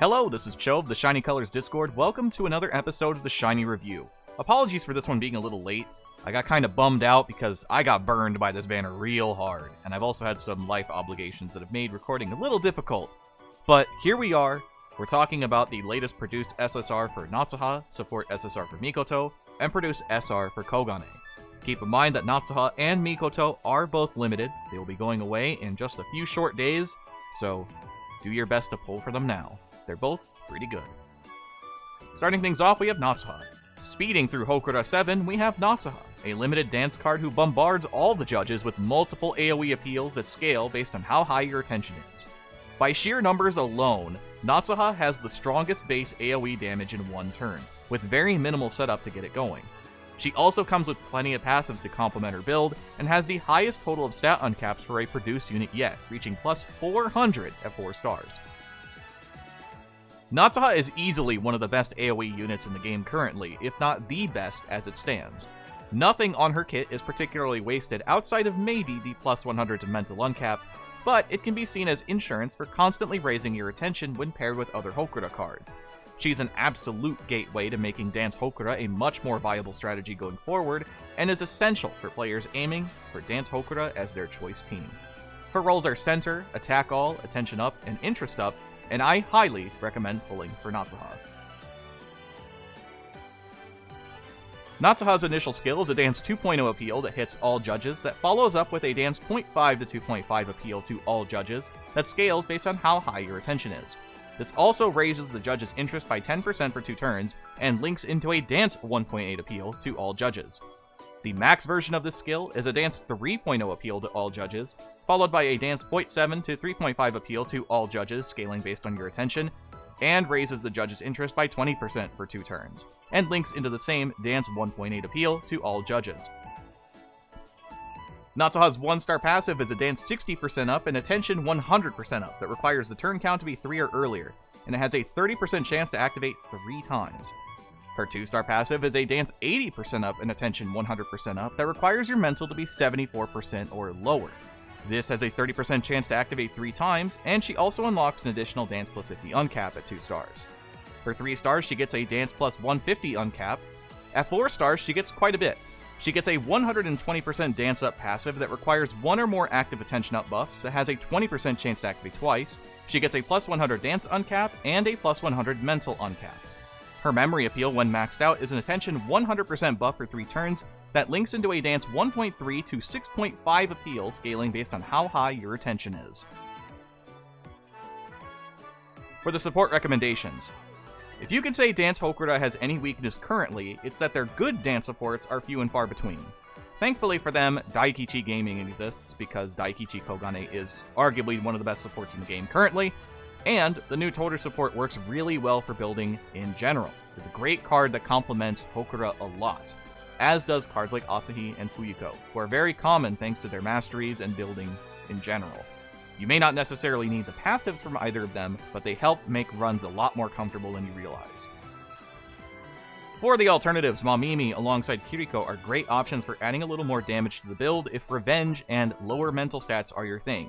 Hello, this is Cho of the Shiny Colors Discord. Welcome to another episode of the Shiny Review. Apologies for this one being a little late. I got kind of bummed out because I got burned by this banner real hard, and I've also had some life obligations that have made recording a little difficult. But here we are. We're talking about the latest produced SSR for Natsuha, support SSR for Mikoto, and produce SR for Kogane. Keep in mind that Natsuha and Mikoto are both limited. They will be going away in just a few short days, so do your best to pull for them now. They're both pretty good. Starting things off, we have Natsuha. Speeding through Hokura 7, we have Natsuha, a limited dance card who bombards all the judges with multiple AoE appeals that scale based on how high your attention is. By sheer numbers alone, Natsuha has the strongest base AoE damage in one turn, with very minimal setup to get it going. She also comes with plenty of passives to complement her build, and has the highest total of stat uncaps for a produced unit yet, reaching plus 400 at 4 stars. Natsuha is easily one of the best AoE units in the game currently, if not the best as it stands. Nothing on her kit is particularly wasted outside of maybe the plus 100 to mental uncap, but it can be seen as insurance for constantly raising your attention when paired with other Hokura cards. She's an absolute gateway to making Dance Hokura a much more viable strategy going forward, and is essential for players aiming for Dance Hokura as their choice team. Her roles are Center, Attack All, Attention Up, and Interest Up, and I highly recommend pulling for Natsuha. Natsuha's initial skill is a Dance 2.0 appeal that hits all judges, that follows up with a Dance 0.5 to 2.5 appeal to all judges, that scales based on how high your attention is. This also raises the judge's interest by 10% for 2 turns, and links into a Dance 1.8 appeal to all judges. The max version of this skill is a Dance 3.0 appeal to all judges, followed by a Dance 0.7 to 3.5 appeal to all judges, scaling based on your attention, and raises the judge's interest by 20% for 2 turns, and links into the same Dance 1.8 appeal to all judges. Natsuha's 1-star passive is a Dance 60% up and Attention 100% up that requires the turn count to be 3 or earlier, and it has a 30% chance to activate 3 times. Her 2-star passive is a Dance 80% up and Attention 100% up that requires your mental to be 74% or lower. This has a 30% chance to activate 3 times, and she also unlocks an additional Dance plus 50 uncap at 2 stars. For 3 stars, she gets a Dance plus 150 uncap. At 4 stars, she gets quite a bit. She gets a 120% Dance Up passive that requires 1 or more active Attention Up buffs that has a 20% chance to activate twice. She gets a plus 100 Dance uncap and a plus 100 Mental uncap. Her memory appeal when maxed out is an Attention 100% buff for 3 turns that links into a Dance 1.3 to 6.5 appeal, scaling based on how high your attention is. For the support recommendations. If you can say Dance Hokura has any weakness currently, it's that their good dance supports are few and far between. Thankfully for them, Daikichi Gaming exists, because Daikichi Kogane is arguably one of the best supports in the game currently, and the new Toter support works really well for building in general. It's a great card that complements Hokura a lot, as does cards like Asahi and Fuyuko, who are very common thanks to their masteries and building in general. You may not necessarily need the passives from either of them, but they help make runs a lot more comfortable than you realize. For the alternatives, Mamimi alongside Kiriko are great options for adding a little more damage to the build if revenge and lower mental stats are your thing.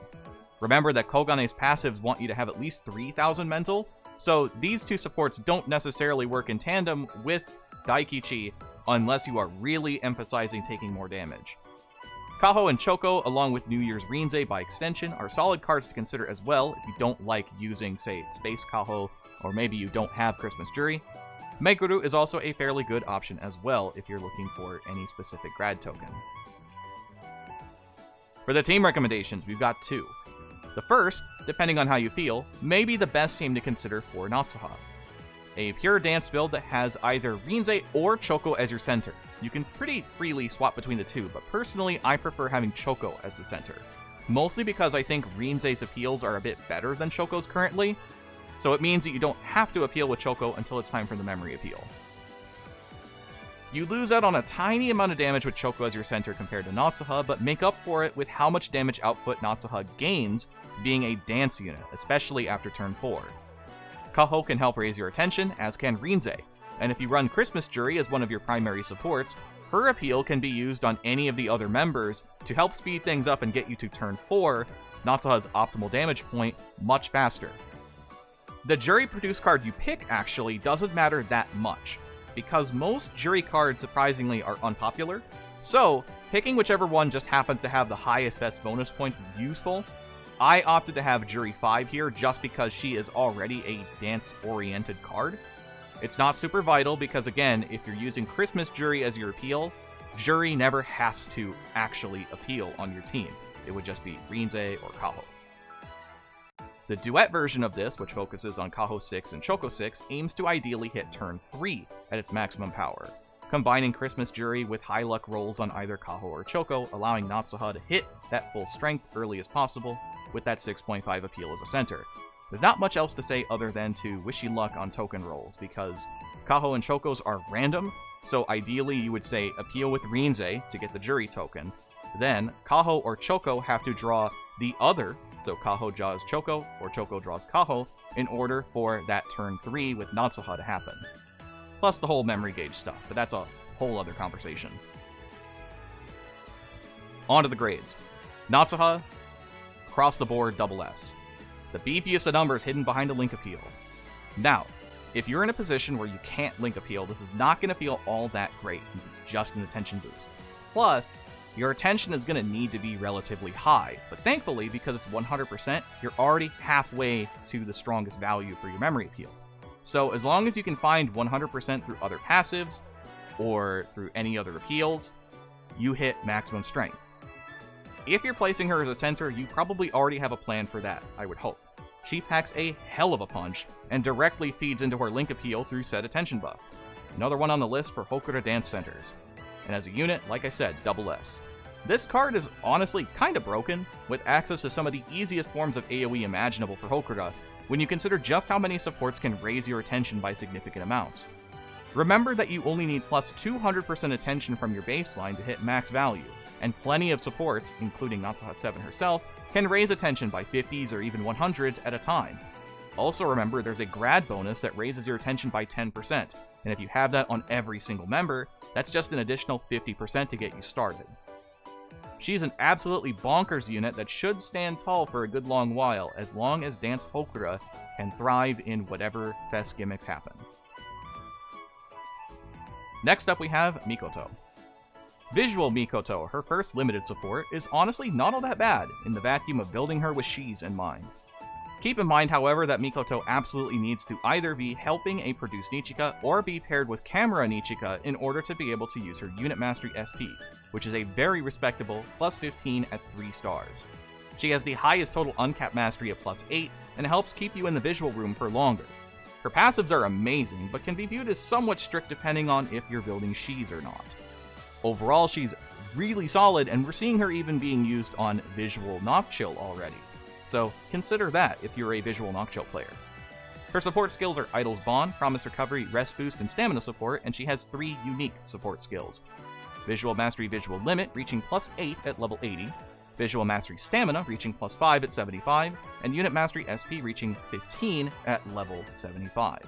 Remember that Kogane's passives want you to have at least 3,000 mental, so these 2 supports don't necessarily work in tandem with Daikichi unless you are really emphasizing taking more damage. Kaho and Choco, along with New Year's Rinzai by extension, are solid cards to consider as well if you don't like using, say, Space Kaho, or maybe you don't have Christmas Jury. Meguru is also a fairly good option as well if you're looking for any specific grad token. For the team recommendations, we've got 2. The first, depending on how you feel, may be the best team to consider for Natsuha. A pure dance build that has either Rinzai or Choco as your center. You can pretty freely swap between the 2, but personally I prefer having Choco as the center. Mostly because I think Rinzai's appeals are a bit better than Choco's currently, so it means that you don't have to appeal with Choco until it's time for the memory appeal. You lose out on a tiny amount of damage with Choco as your center compared to Natsuha, but make up for it with how much damage output Natsuha gains being a dance unit, especially after turn 4. Kaho can help raise your attention, as can Rinzai, and if you run Christmas Jury as one of your primary supports, her appeal can be used on any of the other members to help speed things up and get you to turn 4, Natsuha's optimal damage point, much faster. The jury produced card you pick actually doesn't matter that much, because most jury cards surprisingly are unpopular, so picking whichever one just happens to have the highest best bonus points is useful. I opted to have Jury 5 here just because she is already a dance-oriented card. It's not super vital because, again, if you're using Christmas Jury as your appeal, Jury never has to actually appeal on your team. It would just be Rinzé or Kaho. The duet version of this, which focuses on Kaho 6 and Choco 6, aims to ideally hit turn 3 at its maximum power, combining Christmas Jury with high luck rolls on either Kaho or Choco, allowing Natsuha to hit that full strength early as possible with that 6.5 appeal as a center. There's not much else to say other than to wish you luck on token rolls, because Kaho and Chocos are random, so ideally you would say appeal with Rinzé to get the Jury token. Then Kaho or Choco have to draw the other, so Kaho draws Choco or Choco draws Kaho, in order for that turn 3 with Natsuha to happen. Plus the whole memory gauge stuff, but that's a whole other conversation. On to the grades. Natsuha, across the board, SS. The beefiest of numbers hidden behind a link appeal. Now, if you're in a position where you can't link appeal, this is not going to feel all that great since it's just an attention boost. Plus, your attention is going to need to be relatively high, but thankfully, because it's 100%, you're already halfway to the strongest value for your memory appeal. So as long as you can find 100% through other passives, or through any other appeals, you hit maximum strength. If you're placing her as a center, you probably already have a plan for that, I would hope. She packs a hell of a punch, and directly feeds into her link appeal through said attention buff. Another one on the list for Hokuto Dance centers. And as a unit, like I said, SS. This card is honestly kinda broken, with access to some of the easiest forms of AoE imaginable for Hokuto, when you consider just how many supports can raise your attention by significant amounts. Remember that you only need plus 200% attention from your baseline to hit max value, and plenty of supports, including Natsuha 7 herself, can raise attention by 50s or even 100s at a time. Also remember there's a grad bonus that raises your attention by 10%, and if you have that on every single member, that's just an additional 50% to get you started. She's an absolutely bonkers unit that should stand tall for a good long while, as long as Dance Hokuto can thrive in whatever fest gimmicks happen. Next up we have Mikoto. Visual Mikoto, her first limited support, is honestly not all that bad in the vacuum of building her with Shis in mind. Keep in mind, however, that Mikoto absolutely needs to either be helping a produced Nichika or be paired with Camera Nichika in order to be able to use her Unit Mastery SP, which is a very respectable plus 15 at 3 stars. She has the highest total uncapped mastery of plus 8 and helps keep you in the visual room for longer. Her passives are amazing, but can be viewed as somewhat strict depending on if you're building Shis or not. Overall, she's really solid, and we're seeing her even being used on Visual Nocchill already. So consider that if you're a Visual Nocchill player. Her support skills are Idol's Bond, Promised Recovery, Rest Boost, and Stamina support, and she has 3 unique support skills. Visual Mastery Visual Limit, reaching plus 8 at level 80, Visual Mastery Stamina, reaching plus 5 at 75, and Unit Mastery SP reaching 15 at level 75.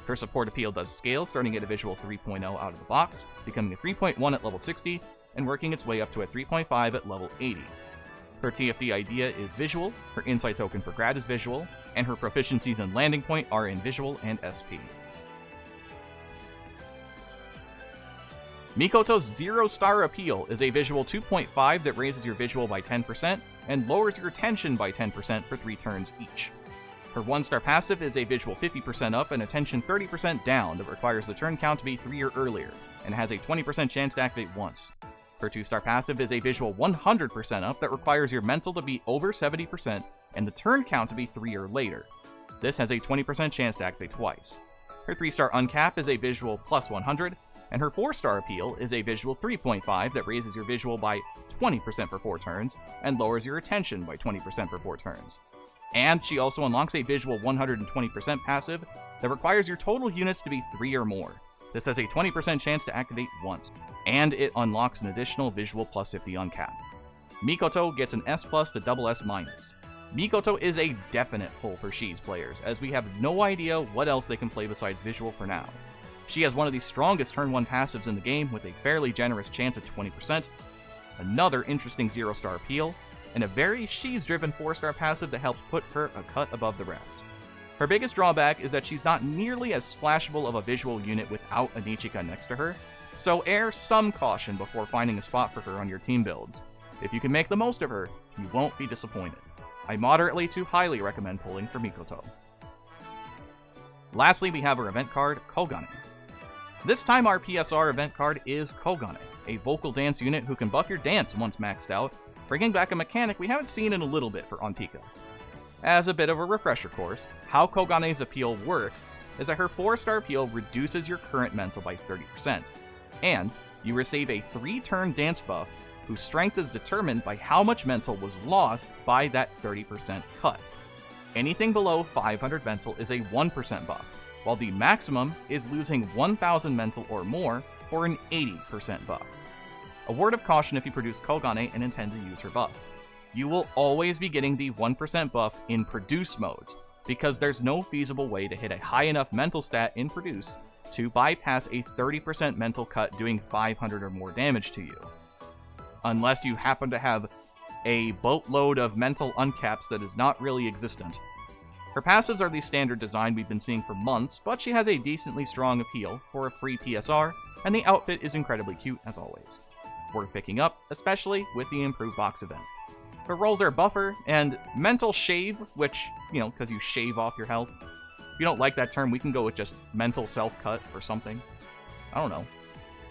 Her support appeal does scale, starting at a Visual 3.0 out of the box, becoming a 3.1 at level 60, and working its way up to a 3.5 at level 80. Her TFD idea is Visual, her Insight token for Grad is Visual, and her proficiencies in Landing Point are in Visual and SP. Mikoto's 0-star appeal is a Visual 2.5 that raises your Visual by 10% and lowers your attention by 10% for 3 turns each. Her 1-star passive is a Visual 50% up and attention 30% down that requires the turn count to be 3 or earlier, and has a 20% chance to activate once. Her 2-star passive is a Visual 100% up that requires your mental to be over 70% and the turn count to be 3 or later. This has a 20% chance to activate twice. Her 3-star uncap is a Visual plus 100, and her 4-star appeal is a Visual 3.5 that raises your Visual by 20% for 4 turns and lowers your attention by 20% for 4 turns. And she also unlocks a Visual 120% passive that requires your total units to be 3 or more. This has a 20% chance to activate once, and it unlocks an additional Visual plus 50 uncap. Mikoto gets an S+ to SS-. Mikoto is a definite pull for Shis players, as we have no idea what else they can play besides Visual for now. She has one of the strongest turn 1 passives in the game with a fairly generous chance at 20%, another interesting 0-star appeal, and a very Shis-driven 4-star passive that helps put her a cut above the rest. Her biggest drawback is that she's not nearly as splashable of a visual unit without a Nichika next to her, so err some caution before finding a spot for her on your team builds. If you can make the most of her, you won't be disappointed. I moderately to highly recommend pulling for Mikoto. Lastly, we have our event card, Kogane. This time our PSR event card is Kogane, a vocal dance unit who can buff your dance once maxed out, bringing back a mechanic we haven't seen in a little bit for Antika. As a bit of a refresher course, how Kogane's appeal works is that her 4-star appeal reduces your current mental by 30%, and you receive a 3-turn dance buff whose strength is determined by how much mental was lost by that 30% cut. Anything below 500 mental is a 1% buff, while the maximum is losing 1000 mental or more for an 80% buff. A word of caution if you produce Kogane and intend to use her buff. You will always be getting the 1% buff in produce modes, because there's no feasible way to hit a high enough mental stat in produce to bypass a 30% mental cut doing 500 or more damage to you. Unless you happen to have a boatload of mental uncaps that is not really existent. Her passives are the standard design we've been seeing for months, but she has a decently strong appeal for a free PSR, and the outfit is incredibly cute as always. Worth picking up, especially with the improved box event. Her roles are Buffer and Mental Shave, which, because you shave off your health. If you don't like that term, we can go with just Mental Self-Cut or something. I don't know.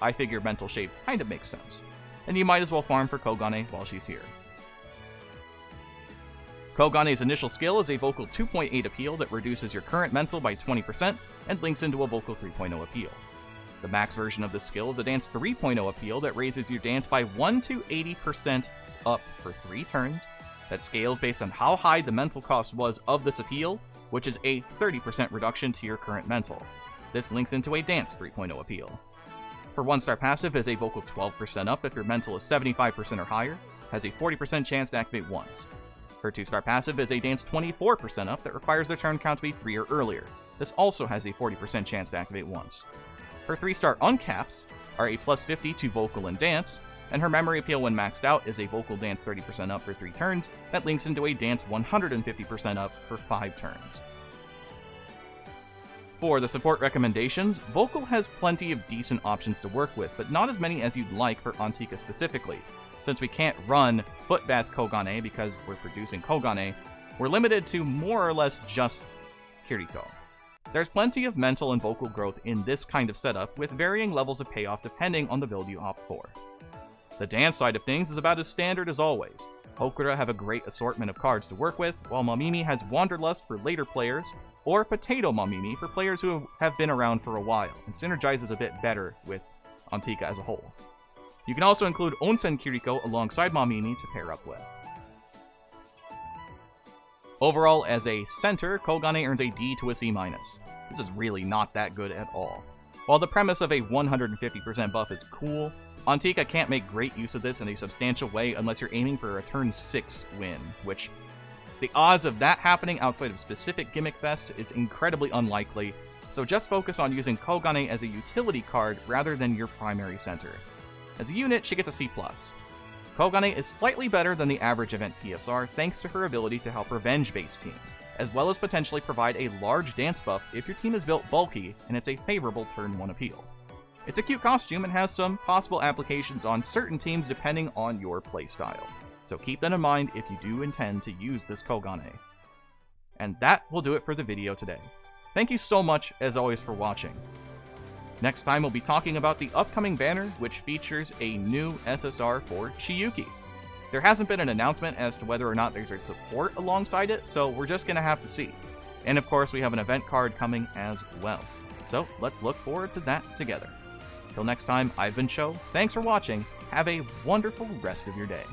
I figure Mental Shave kind of makes sense. And you might as well farm for Kogane while she's here. Kogane's initial skill is a Vocal 2.8 appeal that reduces your current mental by 20% and links into a Vocal 3.0 appeal. The max version of this skill is a Dance 3.0 appeal that raises your dance by 1 to 80% up for 3 turns, that scales based on how high the mental cost was of this appeal, which is a 30% reduction to your current mental. This links into a Dance 3.0 appeal. Her 1-star passive is a Vocal 12% up if your mental is 75% or higher, has a 40% chance to activate once. Her 2-star passive is a Dance 24% up that requires their turn count to be 3 or earlier. This also has a 40% chance to activate once. Her 3-star uncaps are a plus 50 to Vocal and Dance, and her memory appeal when maxed out is a Vocal Dance 30% up for 3 turns that links into a Dance 150% up for 5 turns. For the support recommendations, Vocal has plenty of decent options to work with, but not as many as you'd like for Antika specifically. Since we can't run Footbath Kogane because we're producing Kogane, we're limited to more or less just Kiriko. There's plenty of mental and vocal growth in this kind of setup, with varying levels of payoff depending on the build you opt for. The dance side of things is about as standard as always. Hokura have a great assortment of cards to work with, while Mamimi has Wanderlust for later players, or Potato Mamimi for players who have been around for a while, and synergizes a bit better with Antika as a whole. You can also include Onsen Kiriko alongside Mamimi to pair up with. Overall, as a center, Kogane earns a D to a C-. This is really not that good at all. While the premise of a 150% buff is cool, Antika can't make great use of this in a substantial way unless you're aiming for a turn 6 win, which the odds of that happening outside of specific gimmick fests is incredibly unlikely, so just focus on using Kogane as a utility card rather than your primary center. As a unit, she gets a C+. Kogane is slightly better than the average event PSR thanks to her ability to help revenge-based teams, as well as potentially provide a large dance buff if your team is built bulky and it's a favorable turn 1 appeal. It's a cute costume and has some possible applications on certain teams depending on your playstyle, so keep that in mind if you do intend to use this Kogane. And that will do it for the video today. Thank you so much, as always, for watching. Next time we'll be talking about the upcoming banner, which features a new SSR for Chiyuki. There hasn't been an announcement as to whether or not there's a support alongside it, so we're just gonna have to see. And of course we have an event card coming as well. So let's look forward to that together. Till next time, I've been Cho, thanks for watching, have a wonderful rest of your day.